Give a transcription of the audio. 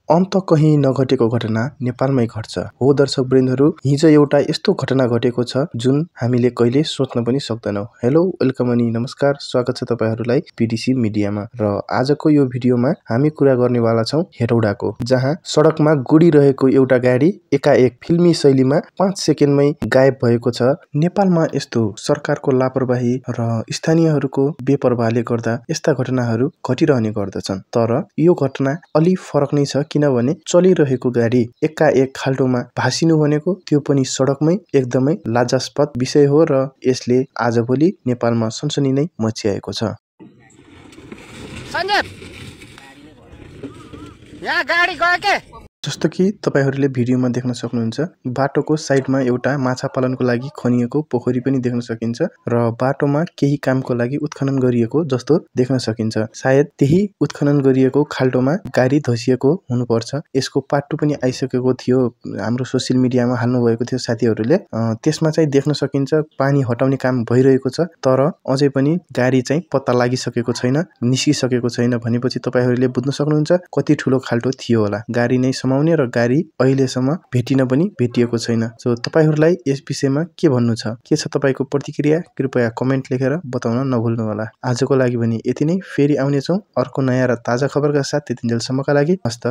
अन्त कहीँ नघटेको घटना नेपालमै घट्छ। हो दर्शक वृन्दहरू, हिजो एउटा यस्तो घटना घटेको छ जुन हामीले कहिले सोच्न पनि सक्दैनौँ। हेलो, वेलकम अनि नमस्कार, स्वागत छ तपाईहरूलाई पीडीसी मिडियामा। र आजको यो भिडियोमा हामी कुरा गर्नेवाला छौँ हेटौडाको, जहाँ सडकमा गुडिरहेको एउटा गाडी एकाएक फिल्मी शैलीमा 5 सेकेन्डमै गायब भएको छ। नेपालमा यस्तो सरकारको लापरवाही र स्थानीयहरूको बेपरवाहले गर्दा यस्ता घटनाहरू घटिरहने गर्दछन्। तर यो घटना अलि फरक नै छ, किनभने चलिरहेको गाडी एकाएक खाल्डोमा भासिनु भनेको त्यो पनि सडकमै एकदमै लाजास्पद विषय हो र यसले आजभोलि नेपालमा सनसनी नै मच्चाएको छ। यहाँ गाडी गयो के? जस्तो कि तपाईहरूले भिडियोमा देख्न सक्नुहुन्छ, बाटोको साइडमा एउटा माछा पालनको लागि खनिएको पोखरी पनि देख्न सकिन्छ र बाटोमा केही कामको लागि उत्खनन गरिएको जस्तो देख्न सकिन्छ। सायद त्यही उत्खनन गरिएको खाल्डोमा गाडी धसिएको हुनुपर्छ। यसको पाटो पनि आइसकेको थियो, हाम्रो सोसियल मिडियामा हाल्नु भएको थियो साथीहरूले। त्यसमा चाहिँ देख्न सकिन्छ पानी हटाउने काम भइरहेको छ, तर अझै पनि गाडी चाहिँ पत्ता लागिसकेको छैन, निस्किसकेको छैन। भनेपछि तपाईहरूले बुझ्न सक्नुहुन्छ कति ठुलो खाल्डो थियो होला। गाडी नै र गाडी अहिलेसम्म भेटिन पनि भेटिएको छैन। सो तपाईहरूलाई यस विषयमा के भन्नु छ, के छ तपाईको प्रतिक्रिया, कृपया कमेन्ट लेखेर बताउन नभुल्नु होला। आजको लागि भने यति नै। फेरि आउनेछौँ अर्को नयाँ र ताजा खबरका साथ। त्यतिन्जेलसम्मका लागि हस्त।